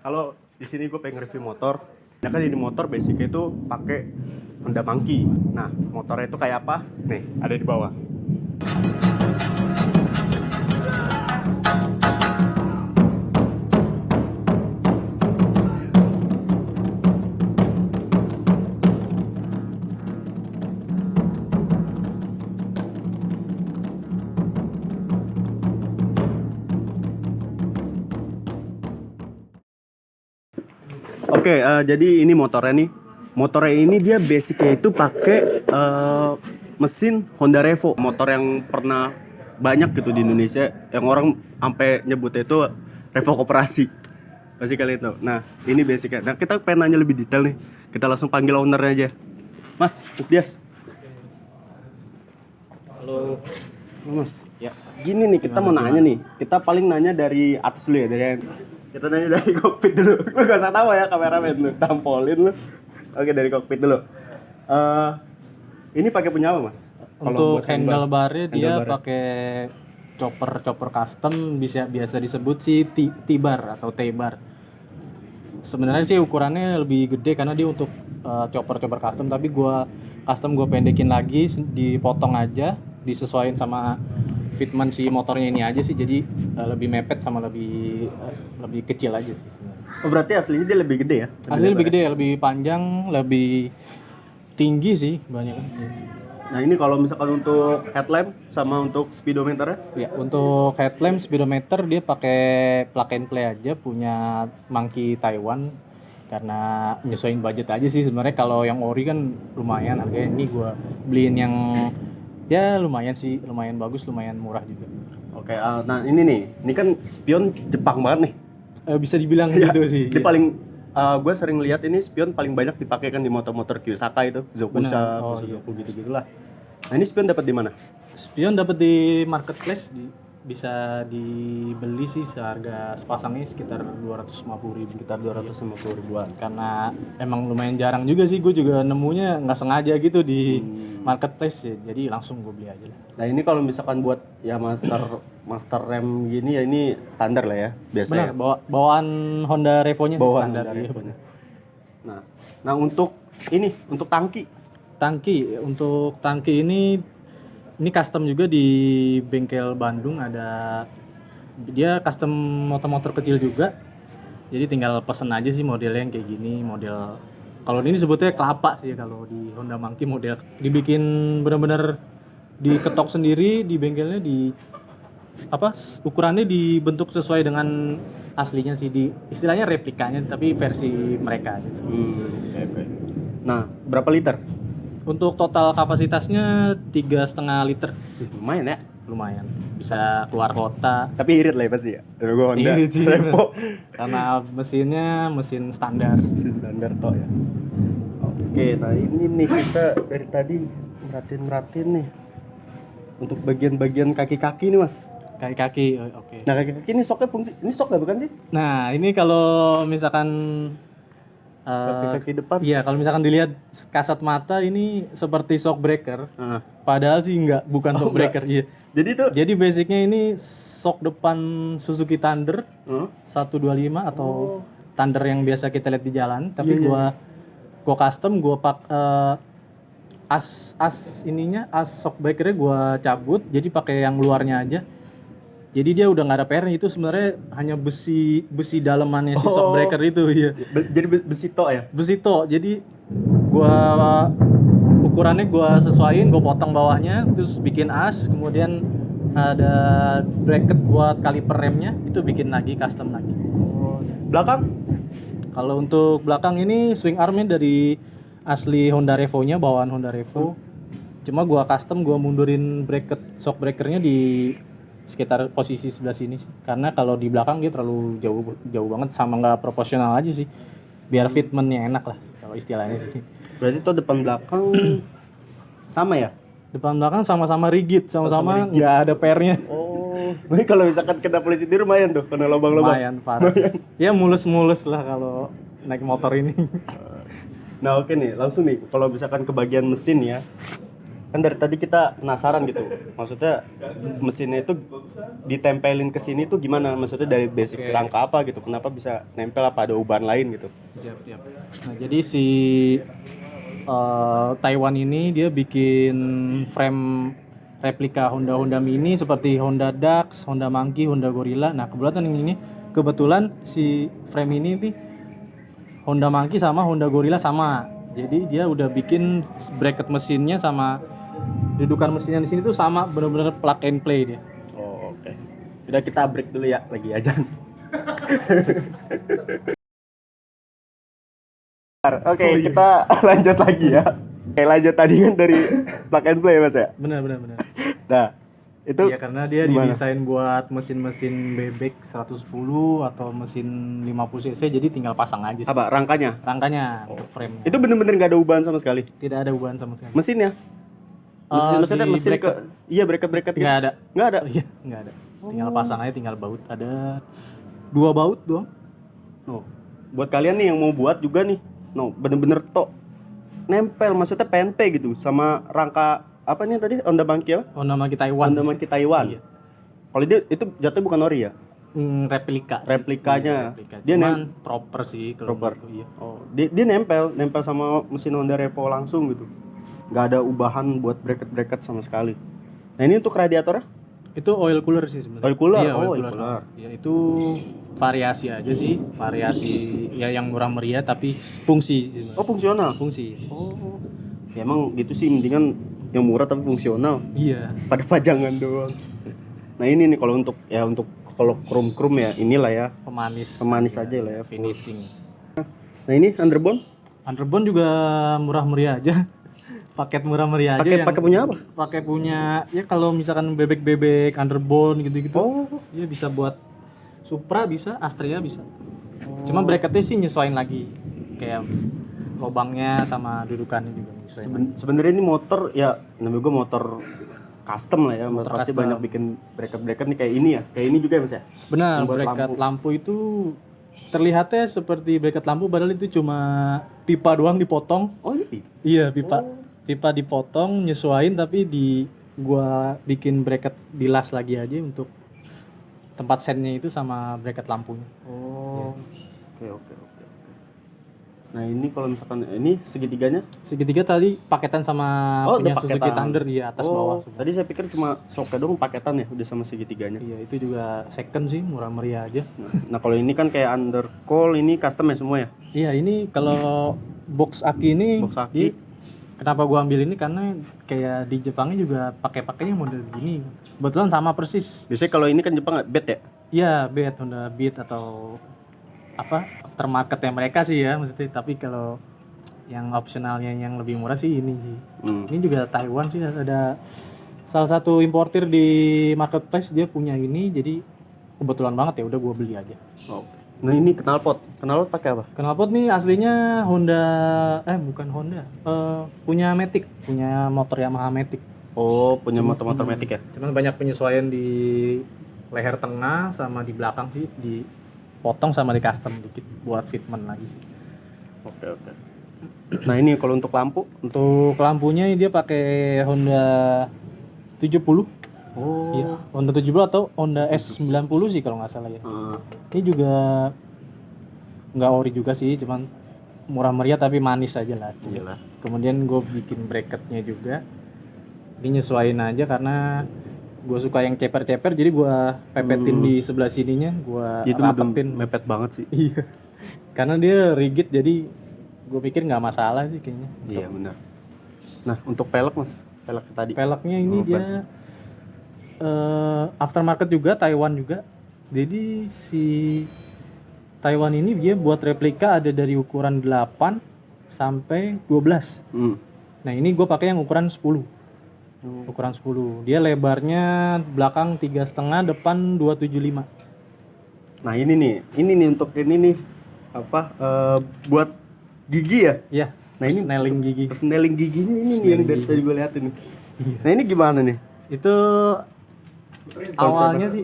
Kalau di sini gue pengen review motor. Ya kan ini motor basicnya itu pakai Honda Monkey. Nah, motornya itu kayak apa? Nih, ada di bawah. Oke, jadi ini motornya nih. Motornya ini dia basicnya itu pakai mesin Honda Revo. Motor yang pernah banyak gitu di Indonesia, yang orang sampai nyebutnya itu Revo Koperasi. Pasti kalian tahu. Nah, ini basicnya. Nah, kita pengen nanya lebih detail nih. Kita langsung panggil ownernya aja. Mas Dias. Halo. Mas. Ya. Gini nih, kita mau nanya nih. Kita paling nanya dari atas dulu ya, kita nanya dari kokpit dulu. Lu gak usah tahu ya kameramen lu, tampolin lu. Oke, dari kokpit dulu. Ini pakai punya apa, Mas? Untuk handlebarnya dia pakai chopper custom, biasa disebut sih T-bar atau T-bar. Sebenarnya sih ukurannya lebih gede karena dia untuk chopper custom, tapi gua pendekin lagi, dipotong aja, disesuaikan sama fitment si motornya ini aja sih, jadi lebih mepet sama lebih kecil aja sih sebenarnya. Oh, berarti aslinya dia lebih gede ya? Aslinya lebih gede, lebih panjang, lebih tinggi sih banyak. Nah, ini kalau misalkan untuk headlamp sama untuk speedometernya? Ya, untuk headlamp speedometer dia pakai plug and play aja, punya Monkey Taiwan, karena nyesuaiin budget aja sih sebenarnya. Kalau yang ori kan lumayan harganya, ini gua beliin yang ya lumayan sih, lumayan bagus, lumayan murah juga. Oke, nah ini kan spion Jepang banget nih. Bisa dibilang gitu sih. Dia paling gue sering lihat ini spion paling banyak dipakai kan di motor-motor Kiyosaki itu, Zokusa, Suzuki gitu-gitulah. Nah, ini spion dapat di mana? Spion dapat di marketplace, bisa dibeli sih seharga sepasangnya sekitar 250.000. Sekitar 250 ribuan. Karena emang lumayan jarang juga sih, gue juga nemunya nggak sengaja gitu di marketplace ya, jadi langsung gue beli aja lah. Nah, ini kalau misalkan buat ya master rem gini ya, ini standar lah ya biasanya. Benar, bawaan Honda Revo-nya sih standar. Honda Revo-nya. Nah, untuk tangki ini custom juga di bengkel Bandung, ada dia custom motor-motor kecil juga. Jadi tinggal pesen aja sih modelnya yang kayak gini, model kalau ini sebutnya kelapa sih, kalau di Honda Monkey model dibikin benar-benar diketok sendiri di bengkelnya, ukurannya dibentuk sesuai dengan aslinya sih, istilahnya replikanya tapi versi mereka aja sih. Okay. Nah, berapa liter? Untuk total kapasitasnya 3,5 liter. Lumayan ya? Lumayan, bisa keluar kota. Tapi irit lah ya pasti ya? Gua Honda Revo. Karena mesinnya mesin standar. Mesin standar toh ya. Oke, nah ini nih kita dari tadi merhatiin nih. Untuk bagian-bagian kaki-kaki nih, Mas. Kaki-kaki, oke. Nah, kaki-kaki ini soknya fungsi, ini sok nggak bukan sih? Nah, ini kalau misalkan kaki depan. Iya, kalau misalkan dilihat kasat mata ini seperti shock breaker. Padahal sih bukan shock breaker. Iya. Jadi basicnya ini shock depan Suzuki Thunder 125 atau Thunder yang biasa kita lihat di jalan, tapi gua custom, gua as shock breakernya gua cabut, jadi pakai yang luarnya aja. Jadi dia udah nggak ada PR-nya, itu sebenarnya hanya besi dalemannya si shock breaker itu, iya. Jadi besi tok ya? Besi tok. Jadi ukurannya gua sesuaiin, gua potong bawahnya, terus bikin as, kemudian ada bracket buat kaliper remnya, itu bikin lagi custom lagi. Belakang? Kalau untuk belakang ini swing armnya dari asli Honda Revo-nya, bawaan Honda Revo. Cuma gua custom, gua mundurin bracket shock breakernya di sekitar posisi sebelah sini sih. Karena kalau di belakang dia terlalu jauh banget, sama nggak proporsional aja sih. Biar fitmentnya enak lah kalau istilahnya sih. Berarti tuh depan belakang sama ya? Depan belakang sama-sama rigid, sama-sama nggak ada pernya. Oh, ini kalau misalkan kena polisi di lumayan tuh, kena lubang-lubang. Lumayan parah. Ya mulus-mulus lah kalau naik motor ini. Nah, oke nih, langsung nih kalau misalkan ke bagian mesin ya. Kan dari tadi kita penasaran gitu. Maksudnya mesinnya itu ditempelin ke sini tuh gimana? Maksudnya dari basic rangka apa gitu? Kenapa bisa nempel, apa ada ubahan lain gitu? Siap. Nah, jadi si Taiwan ini dia bikin frame replika Honda Mini seperti Honda Dax, Honda Monkey, Honda Gorilla. Nah, kebetulan si frame ini nih Honda Monkey sama Honda Gorilla sama. Jadi dia udah bikin bracket mesinnya sama dudukan mesinnya di sini tuh sama, bener-bener plug and play dia. Oh, oke. Udah kita break dulu ya, lagi aja. Oke, kita lanjut lagi ya. Oke, lanjut tadi kan dari plug and play Mas ya. Benar. Nah, itu Iya, karena dia didesain buat mesin-mesin bebek 110 atau mesin 50 cc, jadi tinggal pasang aja sih. apa rangkanya? Rangkanya untuk frame. Itu bener-bener nggak ada ubahan sama sekali. Tidak ada ubahan sama sekali. Mesinnya? Maksudnya di mesin bracket. iya bracket gitu. Nggak ada. Nggak ada. Iya, nggak ada. Tinggal pasang aja, tinggal baut. Ada 2 baut doang. No. Buat kalian nih yang mau buat juga nih. No, bener-bener tok nempel, maksudnya PNP gitu sama rangka apa nih tadi? Honda Monkey apa? Honda Monkey Taiwan. Honda Monkey Taiwan. Iya. Kalau dia itu jatuhnya bukan ori ya? Replika. Replikanya. Replika. Dia Cuman proper sih kalau proper. menurutku, iya. Oh, dia nempel sama mesin Honda Revo langsung gitu. Nggak ada ubahan buat bracket sama sekali. Nah, ini untuk radiatornya? Itu oil cooler sih sebenarnya. Oil cooler. Iya, Oh, oil oil cooler. Ya itu variasi aja sih, variasi ya yang murah meriah tapi fungsi sebenarnya. Oh, fungsional. Fungsi. Oh. Ya emang gitu sih, mendingan yang murah tapi fungsional. Iya. Pada pajangan doang. Nah, ini nih kalau untuk kalau krom ya inilah ya. Pemanis Aja lah ya. finishing. Nah, ini underbone Underbone juga murah meriah aja. Paket murah meriah aja pakai punya apa? Pakai punya ya kalau misalkan bebek underbone gitu-gitu. Oh. Iya bisa buat Supra bisa, Astrea bisa. Cuma bracketnya sih nyesuaiin lagi. Kayak lubangnya sama dudukannya juga nyesuaiin. Sebenarnya ini motor ya namanya gue motor custom lah ya. Motor Pasti custom. banyak bikin bracket nih kayak ini ya. Kayak ini juga ya Mas ya. Benar, Yang buat bracket lampu itu terlihatnya seperti bracket lampu padahal itu cuma pipa doang dipotong. Oh, ini. Iya, pipa dipotong, nyesuaiin tapi gua bikin bracket dilas lagi aja untuk tempat sennya itu sama bracket lampunya. Oh. Oke. Nah, ini kalau misalkan ini segitiganya? Segitiga tadi paketan sama punya udah Suzuki paketan. Thunder ya atas bawah semua. Tadi saya pikir cuma soknya doang paketan ya, udah sama segitiganya. Iya, itu juga second sih, murah meriah aja. Nah, kalau ini kan kayak undercoil, ini custom ya semua ya? Iya, ini kalau box aki ini Box aki. kenapa gua ambil ini karena kayak di Jepangnya juga pakainya model begini. Kebetulan sama persis. Biasanya kalau ini kan Jepang bed ya? Iya, Beat, Honda Beat atau apa aftermarketnya mereka sih ya maksudnya. Tapi kalau yang opsionalnya yang lebih murah sih ini sih. Ini juga Taiwan sih, ada salah satu importir di marketplace dia punya ini, jadi kebetulan banget ya udah gua beli aja. Oke. Nah, ini knalpot pakai apa? Knalpot nih aslinya Honda, bukan Honda, punya Matic, punya motor Yamaha Matic. Oh, punya motor matic ya? Cuman banyak penyesuaian di leher tengah sama di belakang sih, dipotong sama di custom dikit buat fitment lagi sih. Oke. Nah, ini kalau untuk lampu? Untuk lampunya dia pakai Honda 70. Oh. Iya, Honda 70 atau Honda S90 sih kalau nggak salah ya. Ini juga nggak ori juga sih, cuman murah meriah tapi manis aja lah. Iyalah. Kemudian gue bikin bracketnya juga, ini nyesuaiin aja karena gue suka yang ceper-ceper, jadi gue pepetin di sebelah sininya, gue Itu rapetin. mepet banget sih. Iya, karena dia rigid jadi gue pikir nggak masalah sih kayaknya. Iya, benar. Nah, untuk pelek Mas, pelek tadi. Peleknya ini dia aftermarket juga, Taiwan juga. Jadi si Taiwan ini dia buat replika ada dari ukuran 8 sampai 12. Nah, ini gue pakai yang ukuran 10. Ukuran 10. Dia lebarnya belakang 3,5, depan 275. Nah, ini nih untuk ini nih apa buat gigi ya? Iya. Nah, ini Snelling gigi. persneling giginya ini nih yang dari tadi gue liatin nih. Nah, ini gimana nih? Itu awalnya sih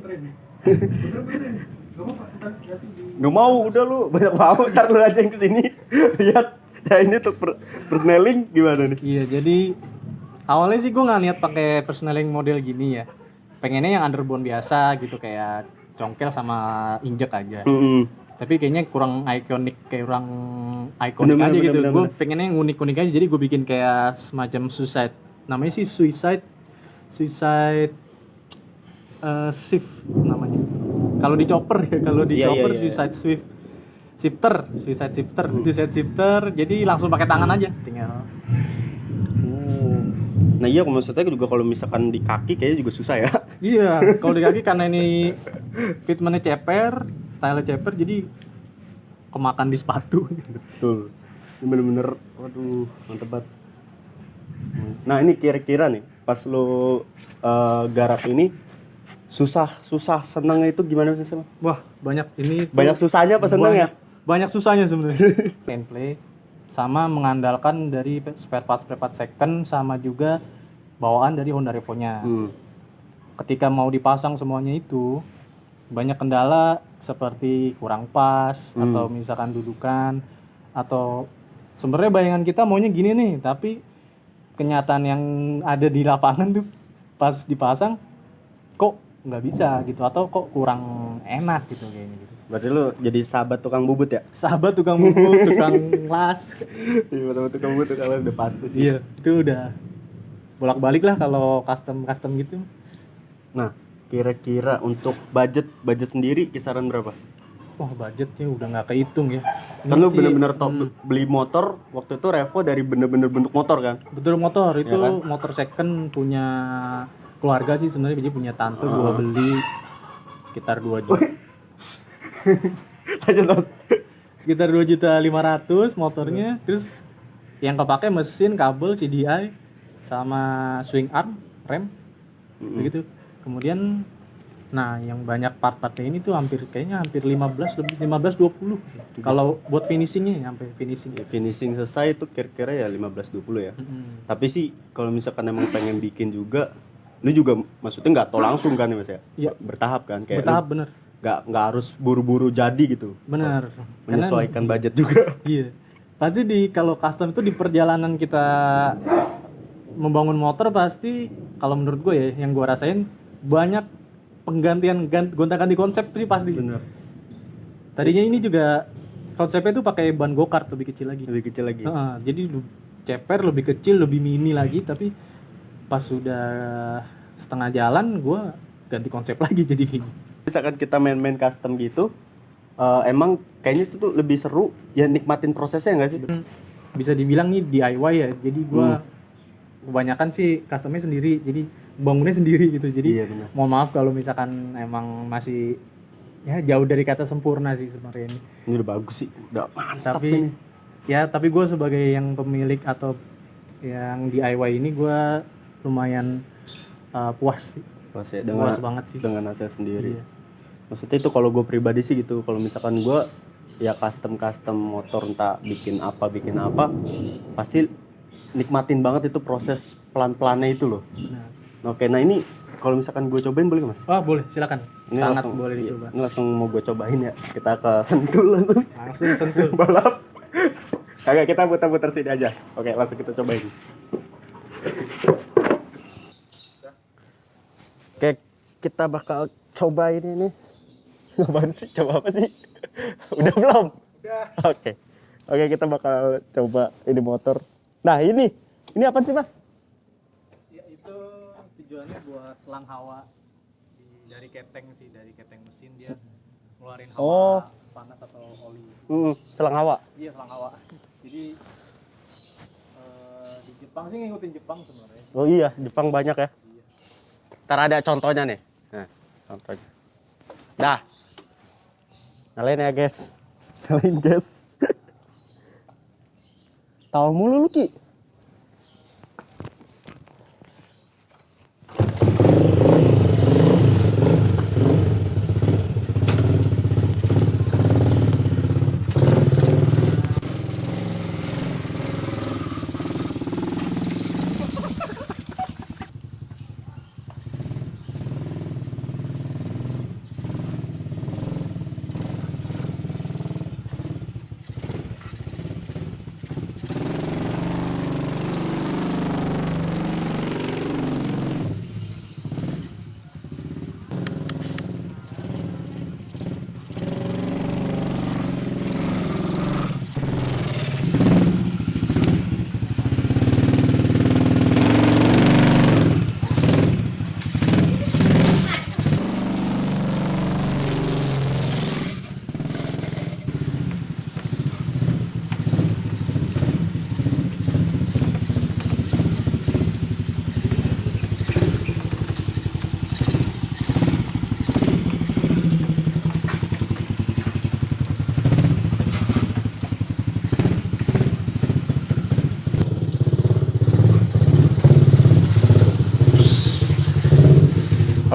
Nggak mau, udah lu banyak mau, ntar lu aja yang kesini lihat. Ya, ini untuk persneling gimana nih? iya, jadi Awalnya sih gue nggak niat pakai personaling model gini ya. Pengennya yang underbone biasa gitu kayak congkel sama injek aja. Tapi kayaknya kurang ikonik, kayak kurang ikonik aja gitu. Gue pengennya yang unik-unik aja. Jadi gue bikin kayak semacam suicide. Namanya sih suicide shift namanya. Kalau di chopper ya, kalau di chopper suicide shifter. Jadi langsung pakai tangan aja, tinggal. Nah iya, maksudnya juga kalau misalkan di kaki kayaknya juga susah ya. Iya, kalau di kaki karena ini fitmentnya ceper, style ceper, jadi kemakan di sepatu. Betul. Ini bener-bener, waduh, mantep banget. Nah ini kira-kira nih, pas lo garap ini, susah senangnya itu gimana sih sama? Wah, banyak ini. Banyak susahnya apa senangnya? Banyak susahnya sebenarnya. Gameplay sama mengandalkan dari spare part second sama juga bawaan dari Honda Revo-nya. Ketika mau dipasang semuanya itu banyak kendala seperti kurang pas atau misalkan dudukan atau sebenarnya bayangan kita maunya gini nih, tapi kenyataan yang ada di lapangan tuh pas dipasang kok nggak bisa gitu atau kok kurang enak gitu kayaknya gitu. Berarti lu jadi sahabat tukang bubut ya? Sahabat tukang bubut, tukang las. Iya, betul tukang bubut kalau udah pasti. Iya, itu udah bolak-balik lah kalau custom gitu. Nah, kira-kira untuk budget sendiri kisaran berapa? Wah, budgetnya udah nggak kehitung ya. Kan lu bener-bener top beli motor waktu itu Revo dari bener-bener bentuk motor kan? Betul, motor itu ya kan? Motor second punya keluarga sih sebenarnya, jadi punya tante gua beli sekitar 2 juta. Sekitar 2.500.000 motornya, terus yang kepake mesin, kabel, CDI sama swing arm, rem, gitu. Kemudian nah yang banyak part-partnya ini tuh kayaknya hampir 15-20 kalau buat finishingnya sampai finishing. Ya, finishing selesai itu kira-kira ya 15-20 ya. Tapi sih kalau misalkan emang pengen bikin juga, lu juga maksudnya nggak tau langsung kan ya Mas ya? Iya. Bertahap kan, kayak bertahap bener. Nggak harus buru-buru jadi gitu. Bener. Menyesuaikan budget juga. Iya. Pasti kalau custom itu di perjalanan kita membangun motor pasti, kalau menurut gue ya, yang gue rasain banyak gonta-ganti konsep sih pasti. Bener. Tadinya ini juga konsepnya tuh pakai ban go-kart lebih kecil lagi. Jadi ceper lebih kecil, lebih mini lagi, tapi pas sudah setengah jalan gue ganti konsep lagi jadi gini. Misalkan kita main-main custom gitu, emang kayaknya itu lebih seru ya nikmatin prosesnya nggak sih? Bisa dibilang nih DIY ya, jadi gue kebanyakan sih customnya sendiri, jadi bangunnya sendiri gitu. Jadi mohon maaf kalau misalkan emang masih ya jauh dari kata sempurna sih sebenarnya ini. Ini udah bagus sih, udah mantap. Tapi gue sebagai yang pemilik atau yang DIY ini gue lumayan puas sih. Puas banget sih dengan hasil sendiri. Iya. Maksudnya itu kalau gue pribadi sih gitu, kalau misalkan gue ya custom motor entah bikin apa pasti nikmatin banget itu proses pelan-pelannya itu loh. Oke, nah ini kalau misalkan gue cobain boleh Mas? Oh boleh, silakan. Ini sangat langsung, boleh dicoba. Ini langsung mau gue cobain ya, kita ke Sentul langsung. Sentul. Balap. Kagak, kita putar-putar sini aja. Oke, langsung kita cobain. Oke, kita bakal cobain ini. Apaan sih? Coba apa sih? Udah belum? Udah. Oke, kita bakal coba ini motor. Nah, ini apa sih, Mas? Ya, itu tujuannya buat selang hawa dari keteng sih, dari keteng mesin dia ngeluarin hawa panas atau oli. Selang hawa? Iya, selang hawa. Jadi di Jepang sih ngikutin Jepang sebenarnya. Oh iya, Jepang banyak ya. Iya. Ntar ada contohnya nih. Nah, contohnya. Dah. Nyalain ya, guys. Nyalain, guys. Tahu mulu lu, Ki.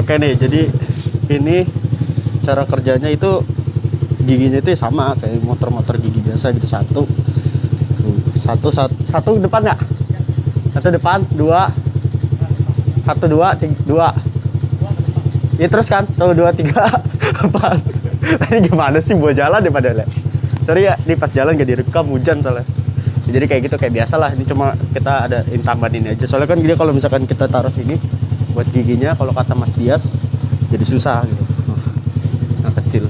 Oke nih, jadi ini cara kerjanya itu giginya itu sama kayak motor-motor gigi biasa gitu. Satu depan nggak? Satu depan, dua, satu dua, dua. Ya terus kan, tuh 2 3 4. Tadi gimana sih buat jalan ya padahal ya? Sorry ya, di pas jalan gak direkam hujan soalnya. Jadi kayak gitu kayak biasa lah. Ini cuma kita ada tambahin ini aja. Soalnya kan dia kalau misalkan kita taruh sini buat giginya, kalau kata Mas Dias jadi susah gitu. Nah, kecil.